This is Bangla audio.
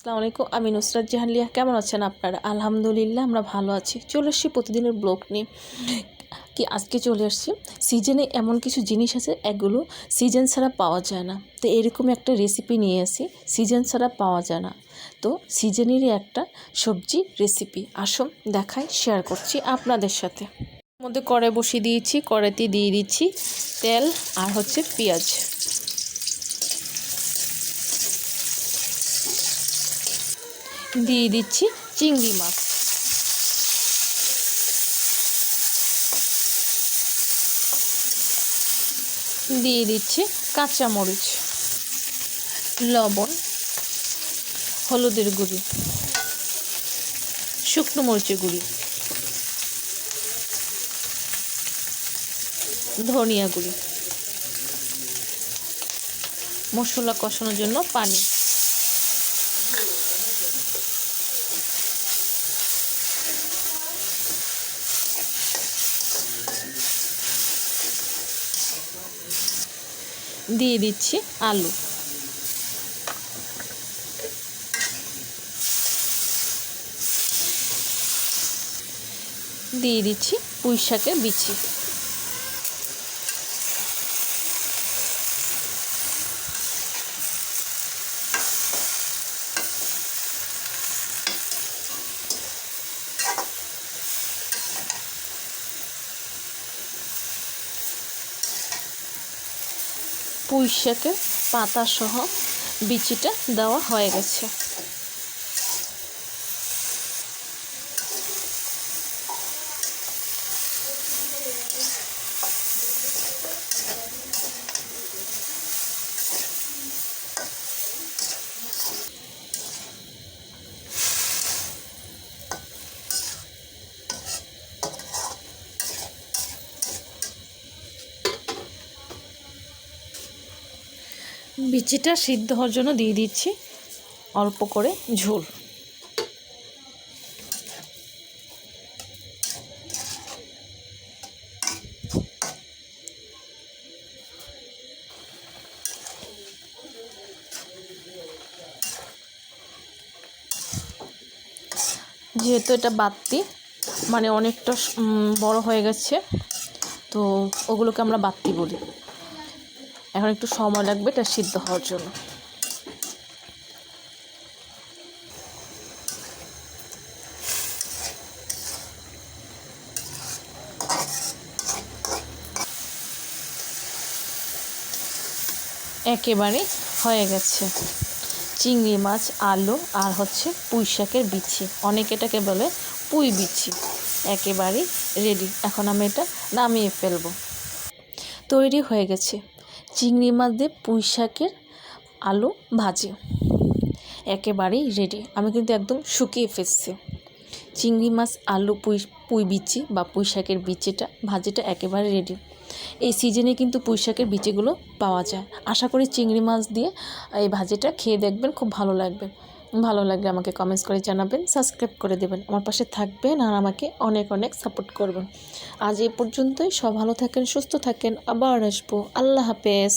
আসসালামু আলাইকুম, আমি নুসরাত জাহান লিয়া। কেমন আছেন আপনারা? আলহামদুলিল্লাহ আমরা ভালো আছি। চলে আসছি প্রতিদিনের ব্লগ নিয়ে। আজকে চলে আসছি সিজনে এমন কিছু জিনিস আছে, এগুলো সিজন ছাড়া পাওয়া যায় না। তো এরকম একটা রেসিপি নিয়ে আসি, সিজন ছাড়া পাওয়া যায় না। তো সিজনেরই একটা সবজি রেসিপি, আসুন দেখাই, শেয়ার করছি আপনাদের সাথে। মধ্যে কড়াই বসিয়ে দিয়েছি, কড়াইতে দিয়ে দিচ্ছি তেল আর পেঁয়াজ। দিয়ে দিচ্ছি চিংড়ি মাছ, দিয়ে দিচ্ছি কাঁচামরিচ, লবণ, হলুদের গুঁড়ি, শুকনো মরিচের গুঁড়ি, ধনিয়া গুঁড়ি, মশলা কষানোর জন্য পানি। দিয়ে দিচ্ছি আলু, দিয়ে দিচ্ছি পুঁই শাকের বিচি, পুঁই শাকের পাতা সহ বিচিটা দেওয়া হয়ে গেছে। বিচিটা সিদ্ধ হওয়ার জন্য দিয়ে দিচ্ছি অল্প করে ঝোল। যেহেতু এটা বাত্তি, মানে অনেকটা বড় হয়ে গেছে, তো ওগুলোকে আমরা বাত্তি বলি। এখন একটু সময় লাগবে এটা সিদ্ধ হওয়ার জন্য। একেবারে হয়ে গেছে চিংড়ি মাছ, আলু আর পুঁই শাকের বিচি, অনেকে এটাকে বলে পুঁই বিচি, একেবারেই রেডি। এখন আমি এটা নামিয়ে ফেলবো। তৈরি হয়ে গেছে চিংড়ি মাছ দিয়ে পুঁই শাকের আলু ভাজি, একেবারেই রেডি। আমি কিন্তু একদম শুকিয়ে ফেলছি। চিংড়ি মাছ, আলু, পুঁই বিচি বা পুঁই শাকের বিচিটা ভাজিটা একেবারে রেডি। এই সিজনে কিন্তু পুঁই শাকের বিচিগুলো পাওয়া যায়। আশা করি চিংড়ি মাছ দিয়ে এই ভাজিটা খেয়ে দেখবেন, খুব ভালো লাগবে। ভালো লাগলে আমাকে কমেন্টস করে জানাবেন, সাবস্ক্রাইব করে দেবেন, আমার পাশে থাকবেন আর আমাকে অনেক অনেক সাপোর্ট করবেন। আজ এই পর্যন্তই। সব ভালো থাকেন, সুস্থ থাকেন, আবার আসবো। আল্লাহ হাফেজ।